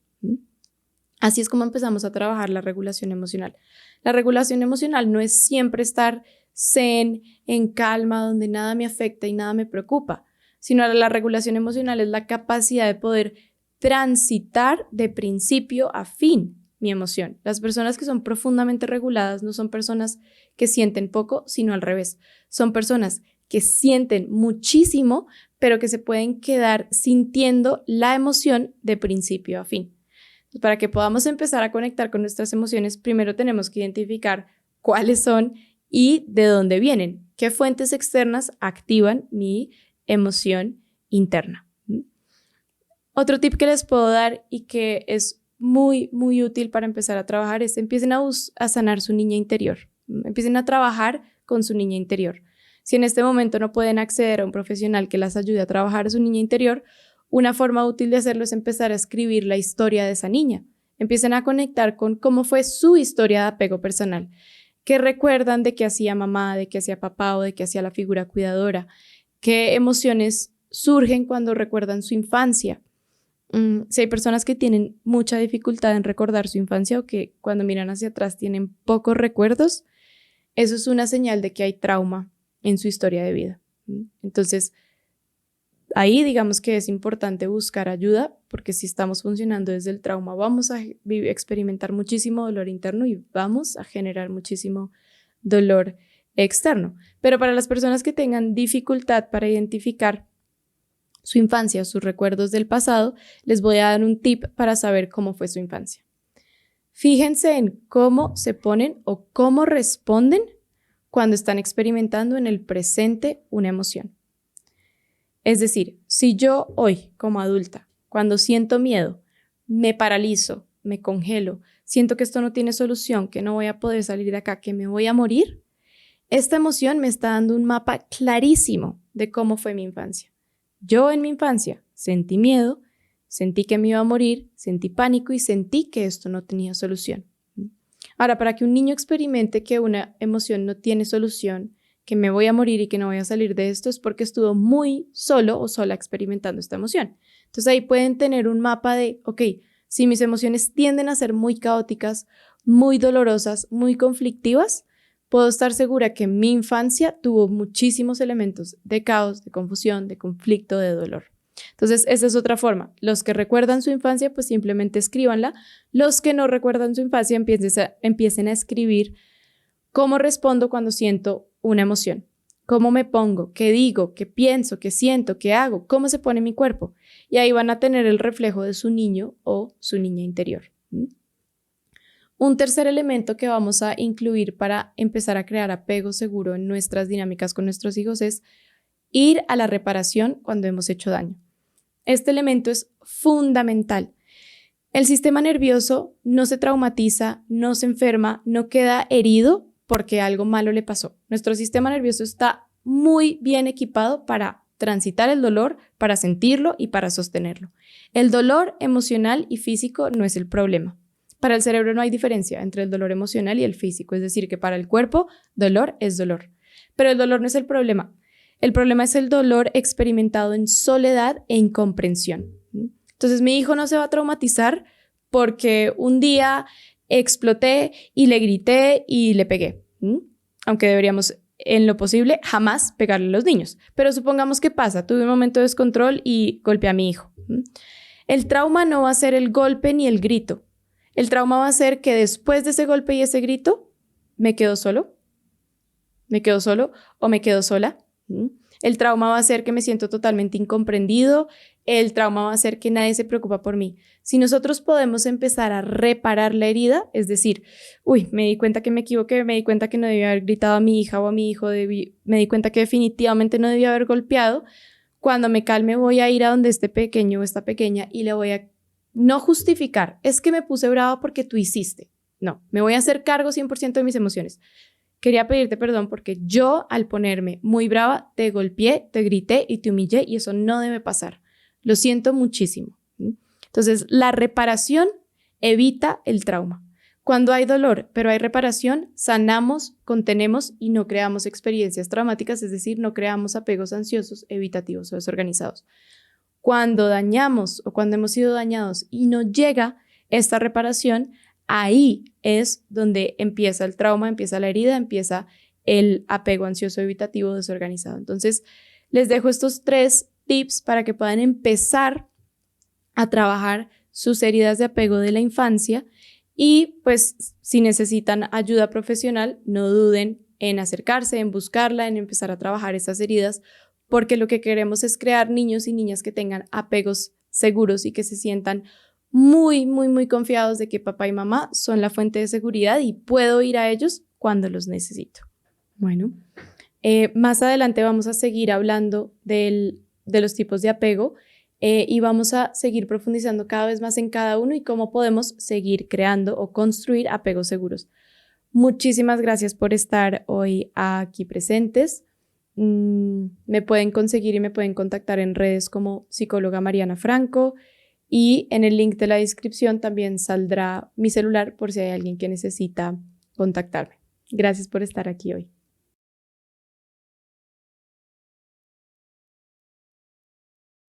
Así es como empezamos a trabajar la regulación emocional. La regulación emocional no es siempre estar zen, en calma, donde nada me afecta y nada me preocupa, sino la regulación emocional es la capacidad de poder transitar de principio a fin mi emoción. Las personas que son profundamente reguladas no son personas que sienten poco, sino al revés. Son personas que sienten muchísimo, pero que se pueden quedar sintiendo la emoción de principio a fin. Para que podamos empezar a conectar con nuestras emociones, primero tenemos que identificar cuáles son y de dónde vienen, qué fuentes externas activan mi emoción interna. Otro tip que les puedo dar y que es muy, muy útil para empezar a trabajar es empiecen a sanar su niña interior. Empiecen a trabajar con su niña interior. Si en este momento no pueden acceder a un profesional que las ayude a trabajar a su niña interior, una forma útil de hacerlo es empezar a escribir la historia de esa niña. Empiecen a conectar con cómo fue su historia de apego personal. ¿Qué recuerdan de qué hacía mamá, de qué hacía papá o de qué hacía la figura cuidadora? ¿Qué emociones surgen cuando recuerdan su infancia? Si hay personas que tienen mucha dificultad en recordar su infancia o que cuando miran hacia atrás tienen pocos recuerdos, eso es una señal de que hay trauma en su historia de vida. Entonces, ahí digamos que es importante buscar ayuda porque si estamos funcionando desde el trauma vamos a experimentar muchísimo dolor interno y vamos a generar muchísimo dolor externo. Pero para las personas que tengan dificultad para identificar su infancia o sus recuerdos del pasado, les voy a dar un tip para saber cómo fue su infancia. Fíjense en cómo se ponen o cómo responden cuando están experimentando en el presente una emoción. Es decir, si yo hoy, como adulta, cuando siento miedo, me paralizo, me congelo, siento que esto no tiene solución, que no voy a poder salir de acá, que me voy a morir, esta emoción me está dando un mapa clarísimo de cómo fue mi infancia. Yo en mi infancia sentí miedo, sentí que me iba a morir, sentí pánico y sentí que esto no tenía solución. Ahora, para que un niño experimente que una emoción no tiene solución, que me voy a morir y que no voy a salir de esto, es porque estuvo muy solo o sola experimentando esta emoción. Entonces ahí pueden tener un mapa de, ok, si mis emociones tienden a ser muy caóticas, muy dolorosas, muy conflictivas, puedo estar segura que mi infancia tuvo muchísimos elementos de caos, de confusión, de conflicto, de dolor. Entonces esa es otra forma. Los que recuerdan su infancia, pues simplemente escríbanla. Los que no recuerdan su infancia, empiecen a escribir cómo respondo cuando siento una emoción, cómo me pongo, qué digo, qué pienso, qué siento, qué hago, cómo se pone mi cuerpo. Y ahí van a tener el reflejo de su niño o su niña interior. Un tercer elemento que vamos a incluir para empezar a crear apego seguro en nuestras dinámicas con nuestros hijos es ir a la reparación cuando hemos hecho daño. Este elemento es fundamental. El sistema nervioso no se traumatiza, no se enferma, no queda herido porque algo malo le pasó. Nuestro sistema nervioso está muy bien equipado para transitar el dolor, para sentirlo y para sostenerlo. El dolor emocional y físico no es el problema. Para el cerebro no hay diferencia entre el dolor emocional y el físico, es decir, que para el cuerpo, dolor es dolor. Pero el dolor no es el problema. El problema es el dolor experimentado en soledad e incomprensión. Entonces, mi hijo no se va a traumatizar porque un día exploté y le grité y le pegué. Aunque deberíamos, en lo posible, jamás pegarle a los niños. Pero supongamos que pasa, tuve un momento de descontrol y golpeé a mi hijo. El trauma no va a ser el golpe ni el grito. El trauma va a ser que después de ese golpe y ese grito, me quedo solo o me quedo sola. El trauma va a ser que me siento totalmente incomprendido. El trauma va a ser que nadie se preocupa por mí. Si nosotros podemos empezar a reparar la herida, es decir, me di cuenta que me equivoqué, me di cuenta que no debía haber gritado a mi hija o a mi hijo, me di cuenta que definitivamente no debía haber golpeado, cuando me calme voy a ir a donde este pequeño o esta pequeña y le voy a no justificar, es que me puse brava porque tú hiciste. No, me voy a hacer cargo 100% de mis emociones. Quería pedirte perdón porque yo, al ponerme muy brava, te golpeé, te grité y te humillé y eso no debe pasar. Lo siento muchísimo. Entonces, la reparación evita el trauma. Cuando hay dolor, pero hay reparación, sanamos, contenemos y no creamos experiencias traumáticas, es decir, no creamos apegos ansiosos, evitativos o desorganizados. Cuando dañamos o cuando hemos sido dañados y no llega esta reparación, ahí es donde empieza el trauma, empieza la herida, empieza el apego ansioso, evitativo, desorganizado. Entonces, les dejo estos 3 tips para que puedan empezar a trabajar sus heridas de apego de la infancia y pues si necesitan ayuda profesional, no duden en acercarse, en buscarla, en empezar a trabajar esas heridas, porque lo que queremos es crear niños y niñas que tengan apegos seguros y que se sientan muy, muy, muy confiados de que papá y mamá son la fuente de seguridad y puedo ir a ellos cuando los necesito. Bueno, más adelante vamos a seguir hablando de los tipos de apego y vamos a seguir profundizando cada vez más en cada uno y cómo podemos seguir creando o construir apegos seguros. Muchísimas gracias por estar hoy aquí presentes. Me pueden conseguir y me pueden contactar en redes como psicóloga Mariana Franco y en el link de la descripción también saldrá mi celular por si hay alguien que necesita contactarme. Gracias por estar aquí hoy.